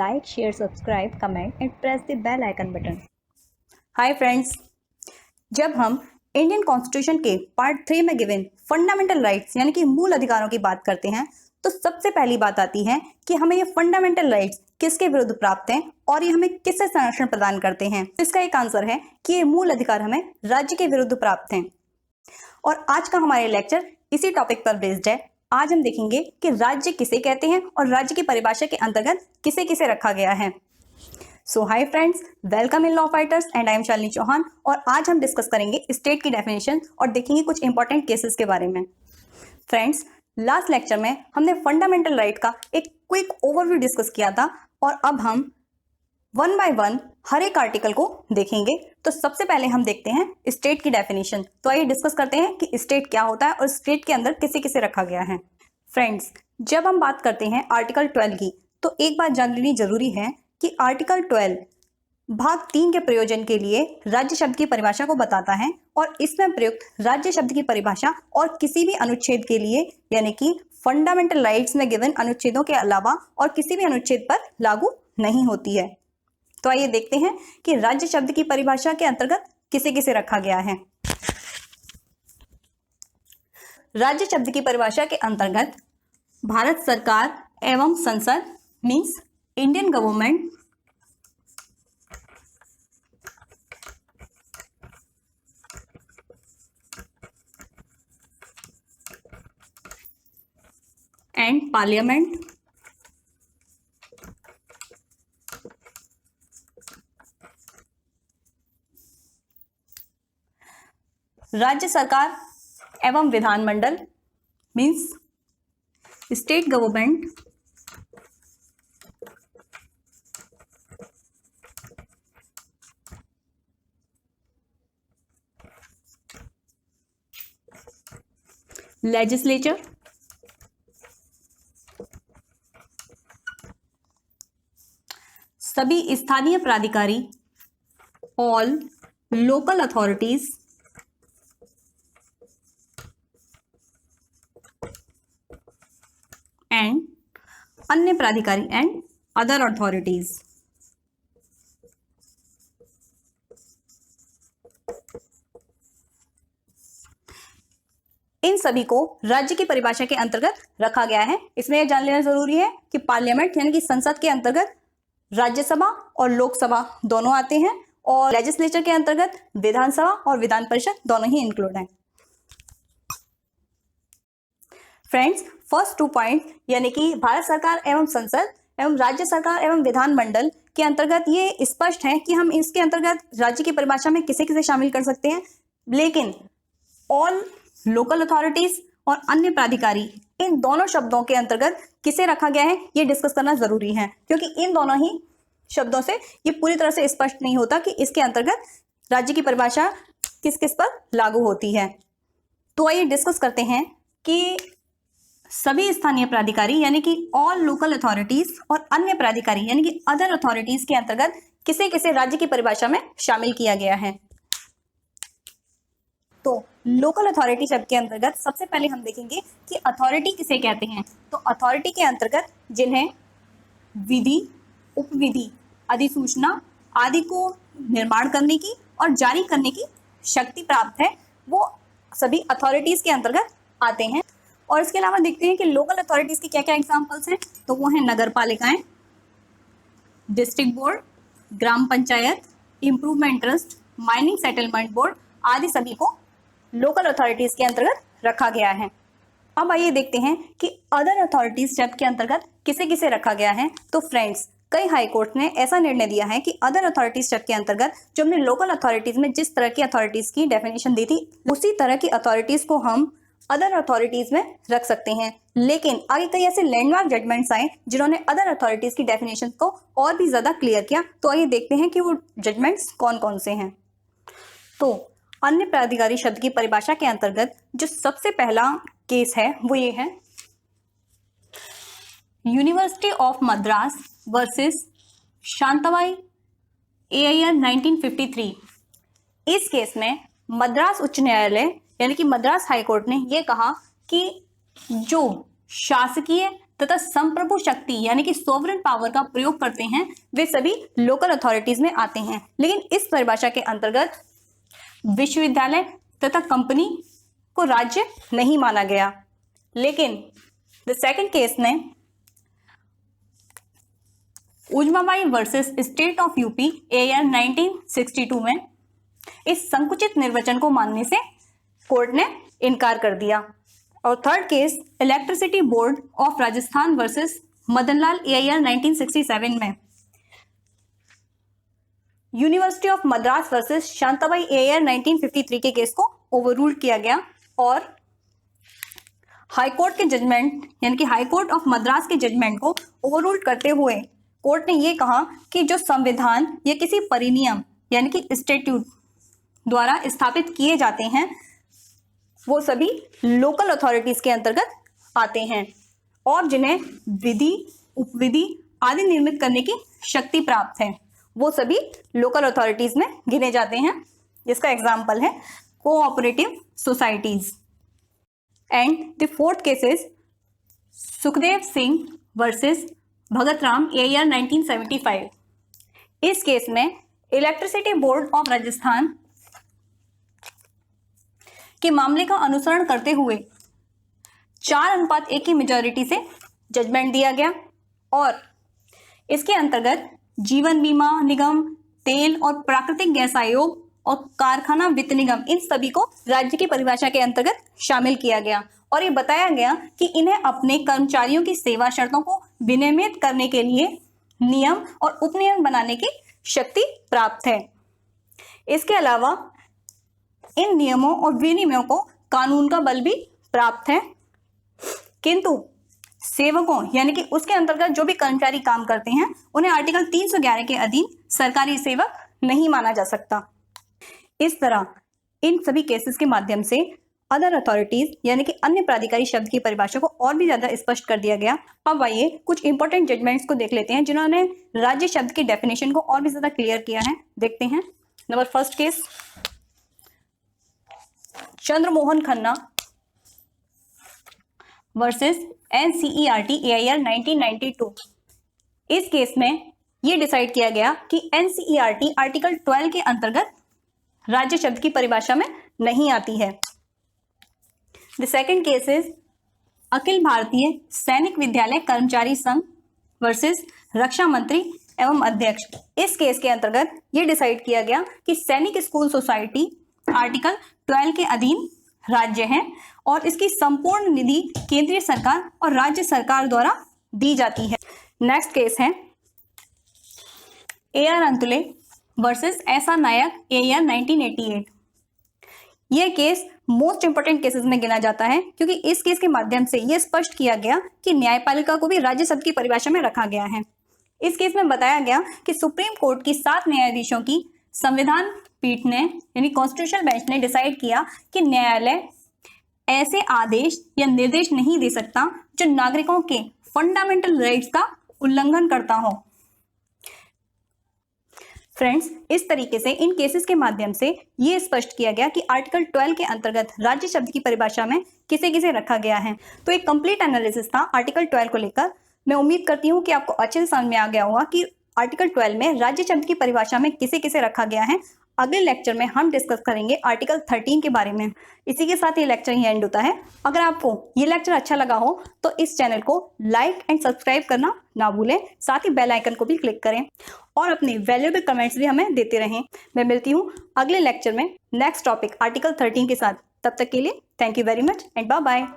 like, share, subscribe, comment and press the bell icon button. Hi friends, जब हम Indian constitution के part 3 में given fundamental rights यानी कि मूल अधिकारों की बात करते हैं तो सबसे पहली बात आती है कि हमें ये फंडामेंटल राइट्स किसके विरुद्ध प्राप्त हैं और ये हमें किससे संरक्षण प्रदान करते हैं। इसका एक आंसर है कि ये मूल अधिकार हमें राज्य के विरुद्ध प्राप्त हैं। और आज का हमारे लेक्चर इसी टॉपिक पर बेस्ड है। आज हम देखेंगे कि राज्य किसे कहते हैं और राज्य की परिभाषा के अंतर्गत किसे किसे रखा गया है। So hi friends, welcome in law fighters and I am Shalini Chauhan. और आज हम डिस्कस करेंगे स्टेट की डेफिनेशन और देखेंगे कुछ इंपॉर्टेंट केसेस के बारे में। फ्रेंड्स, लास्ट लेक्चर में हमने फंडामेंटल राइट का एक क्विक ओवरव्यू डिस्कस किया था और अब हम वन बाय वन हर एक आर्टिकल को देखेंगे। तो सबसे पहले हम देखते हैं स्टेट की डेफिनेशन। तो आइए डिस्कस करते हैं कि स्टेट क्या होता है और स्टेट के अंदर किसे किसे रखा गया है। फ्रेंड्स, जब हम बात करते हैं आर्टिकल 12 की तो एक बात जान लेनी जरूरी है कि आर्टिकल 12 भाग 3 के प्रयोजन के लिए राज्य शब्द की परिभाषा को बताता है और इसमें प्रयुक्त राज्य शब्द की परिभाषा और किसी भी अनुच्छेद के लिए यानी कि फंडामेंटल राइट्स में गिवन अनुच्छेदों के अलावा और किसी भी अनुच्छेद पर लागू नहीं होती है। तो आइए देखते हैं कि राज्य शब्द की परिभाषा के अंतर्गत किसे किसे रखा गया है। राज्य शब्द की परिभाषा के अंतर्गत भारत सरकार एवं संसद means Indian government and parliament राज्य सरकार एवं विधानमंडल मीन्स स्टेट गवर्नमेंट लेजिस्लेचर सभी स्थानीय प्राधिकारी ऑल लोकल अथॉरिटीज एंड अन्य प्राधिकारी एंड अदर अथॉरिटीज। इन सभी को राज्य की परिभाषा के अंतर्गत रखा गया है। इसमें यह जान लेना जरूरी है कि पार्लियामेंट यानी कि संसद के अंतर्गत राज्यसभा और लोकसभा दोनों आते हैं और लेजिस्लेचर के अंतर्गत विधानसभा और विधान परिषद दोनों ही इंक्लूड हैं। फ्रेंड्स, फर्स्ट 2 पॉइंट यानी कि भारत सरकार एवं संसद एवं राज्य सरकार एवं विधानमंडल के अंतर्गत ये स्पष्ट है कि हम इसके अंतर्गत राज्य की परिभाषा में किसे किसे शामिल कर सकते हैं, लेकिन ऑल लोकल अथॉरिटीज और अन्य प्राधिकारी इन दोनों शब्दों के अंतर्गत किसे रखा गया है ये डिस्कस करना जरूरी है, क्योंकि इन दोनों ही शब्दों से ये पूरी तरह से स्पष्ट नहीं होता कि इसके अंतर्गत राज्य की परिभाषा किस किस पर लागू होती है। तो आइए डिस्कस करते हैं कि सभी स्थानीय प्राधिकारी यानी कि ऑल लोकल अथॉरिटीज और अन्य प्राधिकारी यानी कि अदर अथॉरिटीज के अंतर्गत किसे किसे राज्य की परिभाषा में शामिल किया गया है। तो लोकल अथॉरिटी शब्द के अंतर्गत सबसे पहले हम देखेंगे कि अथॉरिटी किसे कहते हैं। तो अथॉरिटी के अंतर्गत जिन्हें विधि, उपविधि, अधिसूचना आदि को निर्माण करने की और जारी करने की शक्ति प्राप्त है वो सभी अथॉरिटीज के अंतर्गत आते हैं। और इसके अलावा देखते हैं कि लोकल अथॉरिटीज की क्या क्या एग्जांपल्स हैं। तो वो हैं नगर पालिकाएं, district board, gram panchayat, improvement trust, mining settlement board आदि सभी को लोकल अथॉरिटीज के अंतर्गत रखा गया है। अब आइए देखते हैं कि अदर अथॉरिटीज शब्द के अंतर्गत किसे किसे रखा गया है। तो फ्रेंड्स, कई हाई कोर्ट ने ऐसा निर्णय दिया है कि अदर अथॉरिटीज शब्द के अंतर्गत जो हमने लोकल अथॉरिटीज में जिस तरह की अथॉरिटीज की डेफिनेशन दी थी उसी तरह की अथॉरिटीज को हम अदर अथॉरिटीज में रख सकते हैं। लेकिन आगे कई ऐसे लैंडमार्क जजमेंट्स आए जिन्होंने अदर अथॉरिटीज की डेफिनेशन को और भी ज्यादा क्लियर किया। तो आइए देखते हैं कि वो जजमेंट्स कौन कौन से हैं। तो अन्य प्राधिकारी शब्द की परिभाषा के अंतर्गत जो सबसे पहला केस है वो ये है university of Madras versus Shantabai AIR 1953। इस केस में मद्रास उच्च न्यायालय यानी कि मद्रास हाई कोर्ट ने यह कहा कि जो शासकीय तथा संप्रभु शक्ति यानी कि सोवरेन पावर का प्रयोग करते हैं वे सभी लोकल अथॉरिटीज में आते हैं। लेकिन इस परिभाषा के अंतर्गत विश्वविद्यालय तथा कंपनी को राज्य नहीं माना गया। लेकिन द सेकंड केस में Ujmabai versus state of UP year 1962 में इस संकुचित निर्वचन को मानने से कोर्ट ने इनकार कर दिया। और third case electricity board of Rajasthan versus Madanlal year 1967 में university of Madras versus Shantabai year 1953 के केस को ओवररूल्ड किया गया और हाईकोर्ट के जजमेंट यानी कि हाईकोर्ट ऑफ मद्रास के जजमेंट को ओवररूल्ड करते हुए कोर्ट ने यह कहा कि जो संविधान या किसी परिनियम यानी कि स्टैट्यूट द्वारा स्थापित किए जाते हैं वो सभी लोकल अथॉरिटीज के अंतर्गत आते हैं और जिन्हें विधि, उपविधि आदि निर्मित करने की शक्ति प्राप्त है वो सभी लोकल अथॉरिटीज में गिने जाते हैं, जिसका एग्जाम्पल है cooperative societies. And the fourth case is Sukhdev Singh versus Bhagat Ram year 1975। इस केस में इलेक्ट्रिसिटी बोर्ड ऑफ राजस्थान के मामले का अनुसरण करते हुए 4:1 की मेजॉरिटी से जजमेंट दिया गया और इसके अंतर्गत जीवन बीमा निगम, तेल और प्राकृतिक गैस आयोग और कारखाना वित्त निगम इन सभी को राज्य की परिभाषा के अंतर्गत शामिल किया गया और ये बताया गया कि इन्हें अपने कर्मचारियों की सेवा शर्तों को विनियमित करने के लिए नियम और उपनियम बनाने की शक्ति प्राप्त है। इसके अलावा इन नियमों और विनियमों को कानून का बल भी प्राप्त है, किंतु सेवकों यानी कि उसके अंतर्गत जो भी कर्मचारी काम करते हैं उन्हें आर्टिकल 311 के अधीन सरकारी सेवक नहीं माना जा सकता। इस तरह इन सभी केसेस के माध्यम से अदर अथॉरिटीज यानी कि अन्य प्राधिकारी शब्द की परिभाषा को और भी ज्यादा स्पष्ट कर दिया गया। अब आइए कुछ इंपॉर्टेंट जजमेंट्स को देख लेते हैं जिन्होंने राज्य शब्द की डेफिनेशन को और भी ज्यादा क्लियर किया है। देखते हैं। Number first case Chandramohan Khanna versus NCERT year 1992। इस केस में यह डिसाइड किया गया कि NCERT आर्टिकल 12 के अंतर्गत राज्य शब्द की परिभाषा में नहीं आती है। The second case is Akhil Bharatiya सैनिक विद्यालय कर्मचारी संघ वर्सेस रक्षा मंत्री एवं अध्यक्ष। इस केस के अंतर्गत यह डिसाइड किया गया कि सैनिक स्कूल सोसाइटी आर्टिकल 12 के अधीन राज्य है और इसकी संपूर्ण निधि केंद्रीय सरकार और राज्य सरकार द्वारा दी जाती है। नेक्स्ट केस है AR अंतुले वर्सेस SR नायक ईयर 1988। यह केस मोस्ट इंपोर्टेंट केसेस में गिना जाता है क्योंकि इस केस के माध्यम से यह स्पष्ट किया गया कि न्यायपालिका को भी राज्य शब्द की परिभाषा में रखा गया है। इस केस में बताया गया कि सुप्रीम कोर्ट की 7 न्यायाधीशों की संविधान पीठ ने यानी कॉन्स्टिट्यूशनल बेंच ने डिसाइड किया कि न्यायालय ऐसे आदेश या निर्देश नहीं दे सकता जो नागरिकों के फंडामेंटल राइट्स का उल्लंघन करता हो। फ्रेंड्स, इस तरीके से इन केसेस के माध्यम से ये स्पष्ट किया गया कि आर्टिकल 12 के अंतर्गत राज्य शब्द की परिभाषा में किसे किसे रखा गया है। तो एक कंप्लीट एनालिसिस था आर्टिकल 12 को लेकर। मैं उम्मीद करती हूँ कि आपको अच्छे से समझ में आ गया होगा कि आर्टिकल 12 में राज्य शब्द की परिभाषा में किसे किसे रखा गया है। अगले लेक्चर में हम डिस्कस करेंगे आर्टिकल 13 के बारे में। इसी के साथ ये लेक्चर ही एंड होता है। अगर आपको ये लेक्चर अच्छा लगा हो तो इस चैनल को लाइक एंड सब्सक्राइब करना ना भूलें, साथ ही बेल आइकन को भी क्लिक करें और अपने वैल्यूएबल कमेंट्स भी हमें देते रहें। मैं मिलती हूँ अगले लेक्चर में नेक्स्ट टॉपिक आर्टिकल 13 के साथ। तब तक के लिए thank you very much and bye bye.